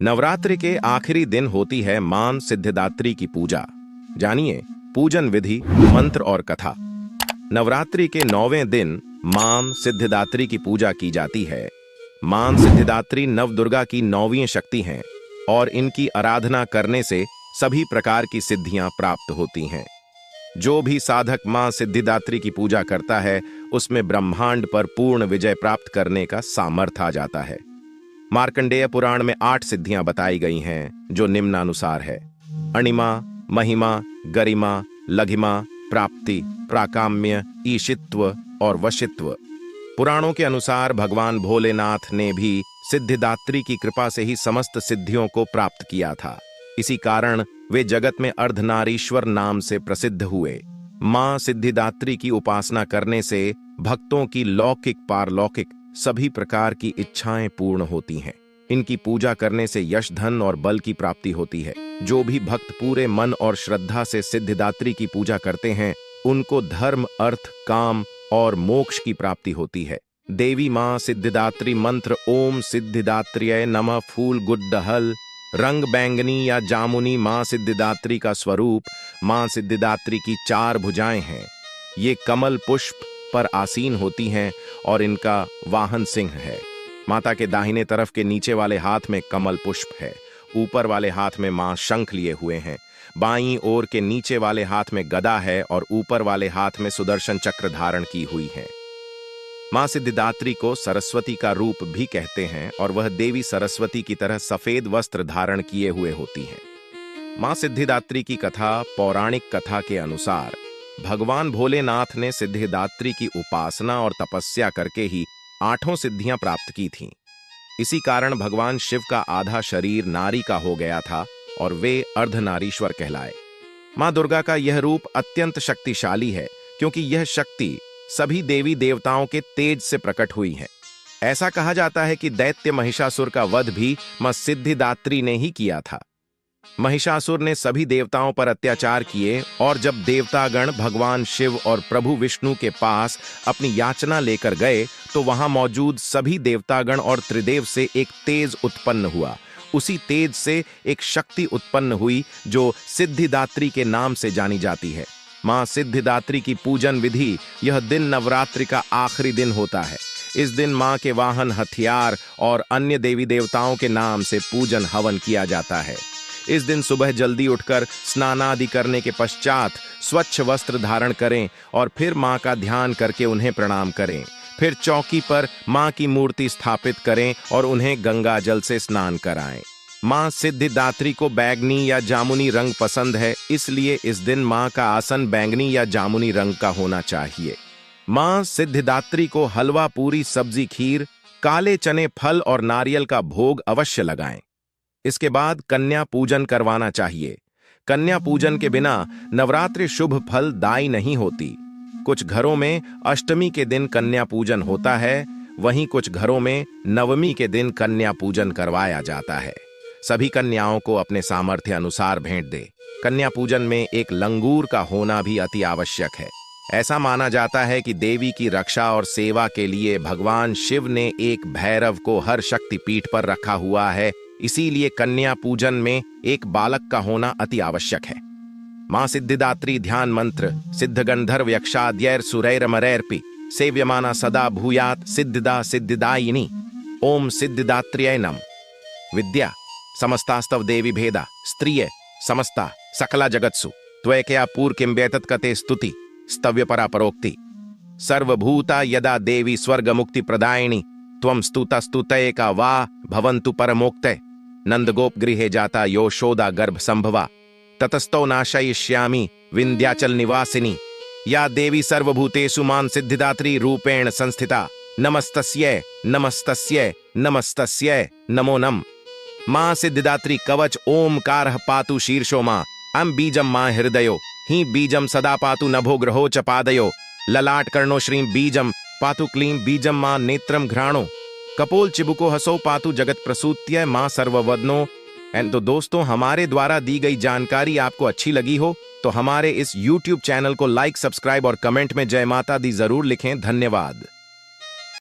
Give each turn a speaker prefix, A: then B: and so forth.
A: नवरात्रि के आखिरी दिन होती है मां सिद्धिदात्री की पूजा। जानिए पूजन विधि, मंत्र और कथा। नवरात्रि के 9वें दिन मां सिद्धिदात्री की पूजा की जाती है। मां सिद्धिदात्री नवदुर्गा की 9वीं शक्ति हैं और इनकी आराधना करने से सभी प्रकार की सिद्धियां प्राप्त होती हैं। जो भी साधक मां सिद्धिदात्री की पूजा करता है उसमें ब्रह्मांड पर पूर्ण विजय प्राप्त करने का सामर्थ्य आ जाता है। मार्कंडेय पुराण में 8 सिद्धियां बताई गई हैं जो निम्नानुसार है: अणिमा, महिमा, गरिमा, लघिमा, प्राप्ति, प्राकाम्य, ईशित्व और वशित्व। पुराणों के अनुसार भगवान भोलेनाथ ने भी सिद्धिदात्री की कृपा से ही समस्त सिद्धियों को प्राप्त किया था। इसी कारण वे जगत में अर्धनारीश्वर नाम से प्रसिद्ध हुए। मां सिद्धिदात्री की उपासना करने से भक्तों की लौकिक पारलौकिक सभी प्रकार की इच्छाएं पूर्ण होती हैं। इनकी पूजा करने से यश, धन और बल की प्राप्ति होती है। जो भी भक्त पूरे मन और श्रद्धा से सिद्धिदात्री की पूजा करते हैं उनको धर्म, अर्थ, काम और मोक्ष की प्राप्ति होती है। देवी मां सिद्धिदात्री मंत्र: ओम सिद्धिदात्र्यै नमः। फूल गुड्डहल, रंग बैंगनी या जामुनी मां सिद्धिदात्री का स्वरूप। मां सिद्धिदात्री की 4 भुजाएं हैं। ये कमल पुष्प पर आसीन होती हैं और इनका वाहन सिंह है। माता के दाहिने तरफ के नीचे वाले हाथ में कमल पुष्प है। ऊपर वाले हाथ में मां शंख लिए हुए हैं। बाईं ओर के नीचे वाले हाथ में गदा है और ऊपर वाले हाथ में सुदर्शन चक्र धारण की हुई है। मां सिद्धिदात्री को सरस्वती का रूप भी कहते हैं और वह देवी सरस्वती की तरह सफेद वस्त्र धारण किए हुए होती हैं। मां सिद्धिदात्री की कथा: पौराणिक कथा के अनुसार भगवान भोलेनाथ ने सिद्धिदात्री की उपासना और तपस्या करके ही 8 सिद्धियां प्राप्त की थीं। इसी कारण भगवान शिव का आधा शरीर नारी का हो गया था और वे अर्धनारीश्वर कहलाए। मां दुर्गा का यह रूप अत्यंत शक्तिशाली है क्योंकि यह शक्ति सभी देवी देवताओं के तेज से प्रकट हुई है। ऐसा कहा जाता है कि दैत्य महिषासुर का वध भी मां सिद्धिदात्री ने ही किया था। महिषासुर ने सभी देवताओं पर अत्याचार किए और जब देवतागण भगवान शिव और प्रभु विष्णु के पास अपनी याचना लेकर गए तो वहां मौजूद सभी देवतागण और त्रिदेव से एक तेज उत्पन्न हुआ। उसी तेज से एक शक्ति उत्पन्न हुई जो सिद्धिदात्री के नाम से जानी जाती है। मां सिद्धिदात्री की पूजन विधि: यह दिन नवरात्रि का आखिरी दिन होता है। इस दिन मां के वाहन, हथियार और अन्य देवी देवताओं के नाम से पूजन हवन किया जाता है। इस दिन सुबह जल्दी उठकर स्नान आदि करने के पश्चात स्वच्छ वस्त्र धारण करें और फिर मां का ध्यान करके उन्हें प्रणाम करें। फिर चौकी पर मां की मूर्ति स्थापित करें और उन्हें गंगा जल से स्नान कराएं। मां सिद्धिदात्री को बैंगनी या जामुनी रंग पसंद है, इसलिए इस दिन मां का आसन बैंगनी या जामुनी रंग का होना चाहिए। मां सिद्धिदात्री को हलवा, पूरी, सब्जी, खीर, काले चने, फल और नारियल का भोग अवश्य लगाएं। इसके बाद कन्या पूजन करवाना चाहिए। कन्या पूजन के बिना नवरात्रि शुभ फल दायी नहीं होती। कुछ घरों में अष्टमी के दिन कन्या पूजन होता है, वहीं कुछ घरों में नवमी के दिन कन्या पूजन करवाया जाता है। सभी कन्याओं को अपने सामर्थ्य अनुसार भेंट दे। कन्या पूजन में एक लंगूर का होना भी अति आवश्यक है। ऐसा माना जाता है कि देवी की रक्षा और सेवा के लिए भगवान शिव ने एक भैरव को हर शक्ति पीठ पर रखा हुआ है, इसीलिए कन्या पूजन में एक बालक का होना अति आवश्यक है। मां सिद्धिदात्री ध्यान मंत्र: सिद्ध गंधर्व यक्षाद्यैर सुरैरमरैर्पि सेव्यमाना सदा भूयात् सिद्धिदा सिद्धिदायिनी। ओम सिद्धिदात्र्यै नमः। विद्या: समस्तास्तव देवी भेदा स्त्रिये समस्ता सकला जगत्सु त्वैकया पूर्व किं व्येतत् कते स्तुति स्तव्य परा परोक्ति। सर्वभूता यदा देवी स्वर्ग मुक्ति प्रदायिनी त्वं स्तुता स्तुतयेका वा भवन्तु परमोक्तये। नंदगोप गृहे जाता यशोदा गर्भ संभवा ततस्तो नाशयिष्यामि विंध्याचल निवासिनी। या देवी सर्वभूतेषु मां सिद्धिदात्री रूपेण संस्थिता। नमस्तस्यै नमस्तस्यै नमस्तस्यै नमो नम। मां सिद्धिदात्री कवच: ओमकारः पातु शीर्षो मां। अं बीजं मां हृदयो हि बीजं सदा पातु नभो ग्रहो च पादयो। ललाट कर्णो श्रीं बीजं पातु क्लीं बीजं मां नेत्रम घ्राणो। कपोल चिबुको हसो पातु जगत प्रसूत्य मां सर्ववदनो। तो दोस्तों, हमारे द्वारा दी गई जानकारी आपको अच्छी लगी हो तो हमारे इस YouTube चैनल को लाइक, सब्सक्राइब और कमेंट में जय माता दी जरूर लिखें। धन्यवाद।